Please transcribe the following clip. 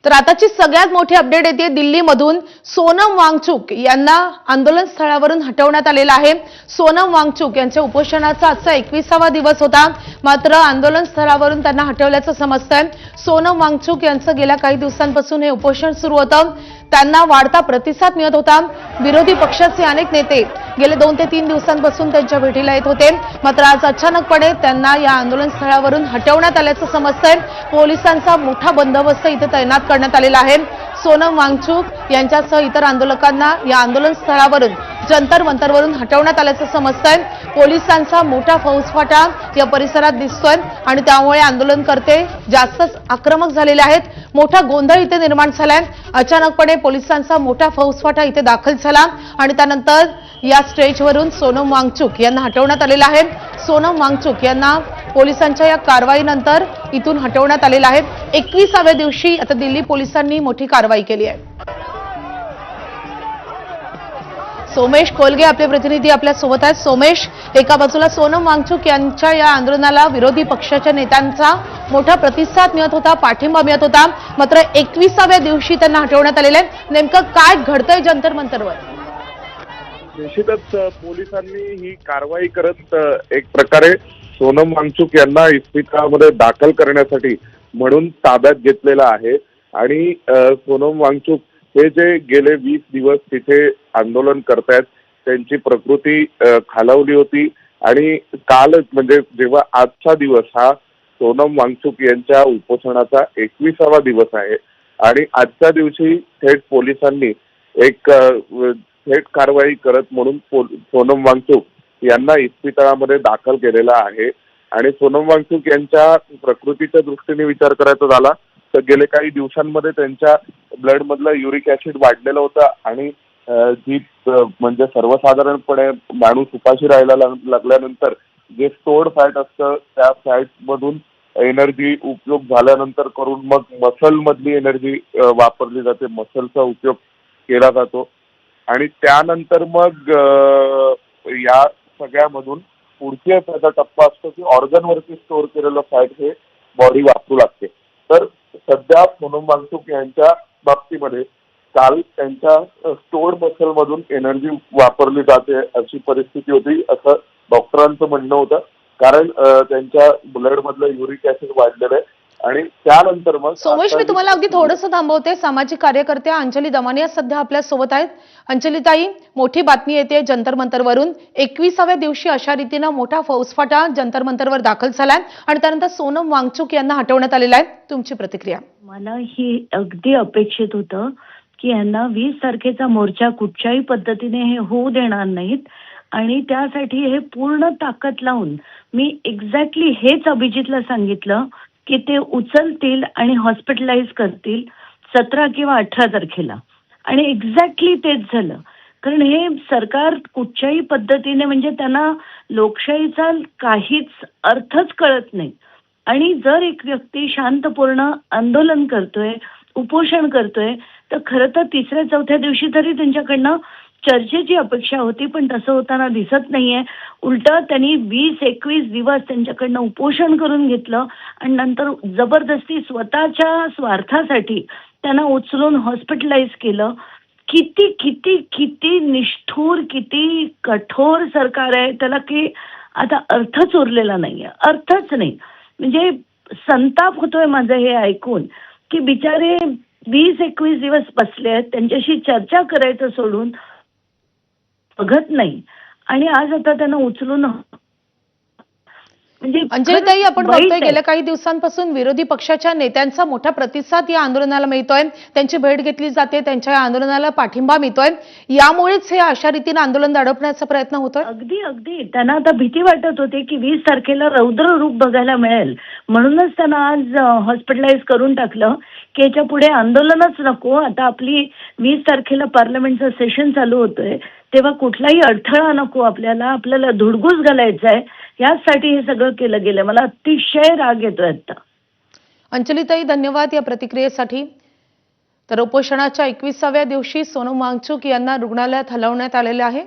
तर आताची सगळ्यात मोठी अपडेट येते दिल्लीमधून. सोनम वांगचुक यांना आंदोलन स्थळावरून हटवण्यात आलेलं आहे. सोनम वांगचुक यांच्या उपोषणाचा आजचा 21वा दिवस होता, मात्र आंदोलन स्थळावरून त्यांना हटवल्याचं समजतंय. सोनम वांगचुक यांचं गेल्या काही दिवसांपासून हे उपोषण सुरू होतं. त्यांना वाढता प्रतिसाद मिळत होता. विरोधी पक्षाचे अनेक नेते गेले 2 ते 3 दिवसांपासून त्यांच्या भेटीला येत होते, मात्र आज अचानकपणे त्यांना या आंदोलन स्थळावरून हटवण्यात आल्याचं समजतंय. पोलिसांचा मोठा बंदोबस्त इथे तैनात करण्यात आलेला आहे. सोनम वांगचुक यांच्यासह इतर आंदोलकांना या आंदोलन स्थळावरून जंतर मंतरवरून हटवण्यात आल्याचं समजतंय. पोलिसांचा मोठा फौजफाटा या परिसरात दिसतोय आणि त्यामुळे आंदोलनकर्ते जास्तच आक्रमक झालेले आहेत. मोठा गोंधळ इथे निर्माण झालाय. अचानकपणे पोलिसांचा मोठा फौजफाटा इथे दाखल झाला आणि त्यानंतर या स्टेजवरून सोनम वांगचुक यांना हटवण्यात आलेलं आहे. सोनम वांगचुक यांना पोलिसांच्या या कारवाईनंतर इथून हटवण्यात आलेलं आहे. 21व्या दिवशी आता दिल्ली पोलिसांनी मोठी कारवाई केली आहे. सोमेश कोलगे आपले प्रतिनिधी आपल्या सोबत आहेत. सोमेश, एका बाजूला सोनम वांगचुक यांच्या या आंदोलनाला विरोधी पक्षाच्या नेत्यांचा मोठा प्रतिसाद मिळत होता, पाठिंबा मिळत होता, मात्र 21व्या दिवशी त्यांना हटवण्यात आलेलं आहे. नेमकं काय घडतंय जंतर मंतरवर? निश्चितच पोलिसांनी ही कारवाई करत एक प्रकारे सोनम वांगचुक यांना इस्पितळामध्ये दाखल करण्यासाठी म्हणून ताब्यात घेतलेला आहे. आणि सोनम वांगचुक हे जे गेले 20 दिवस तिथे आंदोलन करतायत, त्यांची प्रकृती खालावली होती आणि काल म्हणजे जेव्हा आजचा दिवस हा सोनम वांगचुक यांच्या उपोषणाचा 21वा दिवस आहे आणि आजच्या दिवशी थेट पोलिसांनी एक थेट कारवाई करत म्हणून सोनम वांगचुक यांना इस्पितळामध्ये दाखल केलेला आहे. आणि सोनम वांगचुक यांच्या प्रकृतीच्या दृष्टीने विचार करायचा झाला तर गेले काही दिवसांमध्ये त्यांच्या ब्लड मधलं युरिक ऍसिड वाढलेलं होतं आणि जी म्हणजे सर्वसाधारणपणे माणूस उपाशी राहायला लागल्यानंतर जे स्टोर्ड फॅट असतं त्या फॅट मधून एनर्जी उपयोग झाल्यानंतर करून मग मसल मधली एनर्जी वापरली जाते, मसलचा उपयोग केला जातो आणि त्यानंतर मग या सगळ्यामधून पुढचा त्याचा टप्पा असतो की ऑर्गनवरती स्टोअर केलेलं फॅट हे बॉडी वापरू लागते. तर सध्या सोनम वांगचुक यांच्या बाबतीमध्ये काल त्यांच्या स्टोअर मसल मधून एनर्जी वापरली जाते अशी परिस्थिती होती, असं डॉक्टरांचं म्हणणं होतं. कारण त्यांच्या ब्लड मधलं युरिक ऍसिड वाढलेलं आहे. आणि त्यानंतर मग सोमेश, मी तुम्हाला अगदी थोडंसं थांबवते. सामाजिक कार्यकर्त्या अंजली दमानिया सध्या आपल्या सोबत आहेत. अंजलीताई, मोठी बातमी येते जंतर मंतरवरून. 21व्या दिवशी अशा रीतीनं मोठा फौजफाटा जंतर मंतरवर दाखल झालाय आणि त्यानंतर सोनम वांगचुक यांना हटवण्यात आलेलं आहे. तुमची प्रतिक्रिया? मला ही अगदी अपेक्षित होतं की यांना 20 तारखेचा मोर्चा कुठच्याही पद्धतीने हे होऊ देणार नाहीत आणि त्यासाठी हे पूर्ण ताकद लावून मी एक्झॅक्टली हेच अभिजितला सांगितलं की ते उचलतील आणि हॉस्पिटलाइज करतील 17 किंवा 18 तारखेला. आणि एक्झॅक्टली तेच झालं. कारण हे सरकार कुठच्याही पद्धतीने म्हणजे त्यांना लोकशाहीचा काहीच अर्थच कळत नाही. आणि जर एक व्यक्ती शांतपूर्ण आंदोलन करतोय, उपोषण करतोय, तर खरं तर 3-4 दिवशी तरी त्यांच्याकडनं चर्चेची अपेक्षा होती, पण तसं होताना दिसत नाहीये. उलट त्यांनी 20-21 दिवस त्यांच्याकडनं उपोषण करून घेतलं आणि नंतर जबरदस्ती स्वतःच्या स्वार्थासाठी त्यांना उचलून हॉस्पिटलाइज केलं. किती किती किती निष्ठुर, किती कठोर सरकार आहे, त्याला की आता अर्थच उरलेला नाहीये, अर्थच नाही. म्हणजे संताप होतोय माझं हे ऐकून की बिचारे 20-21 दिवस बसले आहेत, त्यांच्याशी चर्चा करायचं सोडून बघत नाही आणि आज आता त्यांना उचलून. म्हणजे अंजलीताई, आपण बघतोय गेल्या काही दिवसांपासून विरोधी पक्षाच्या नेत्यांचा मोठा प्रतिसाद या आंदोलनाला मिळतोय. त्यांची भेट घेतली जाते, त्यांच्या या आंदोलनाला पाठिंबा मिळतोय. यामुळेच हे अशा रीतीने आंदोलन दडपण्याचा प्रयत्न होतोय. अगदी अगदी त्यांना आता भीती वाटत होती की 20 तारखेला रौद्र रूप बघायला मिळेल, म्हणूनच त्यांना आज हॉस्पिटलाइज करून टाकलं की याच्या पुढे आंदोलनच नको. आता आपली 20 तारखेला पार्लमेंटचं सेशन चालू होतोय, तेव्हा कुठलाही अडथळा नको, आपल्याला धुडगूस घालायचा आहे, यासाठी हे सगळं केलं गेलं. मला अतिशय राग येतोय आता. अंजलीताई, धन्यवाद या प्रतिक्रियेसाठी. तर उपोषणाच्या 21व्या दिवशी सोनम वांगचुक यांना रुग्णालयात हलवण्यात आलेले आहे.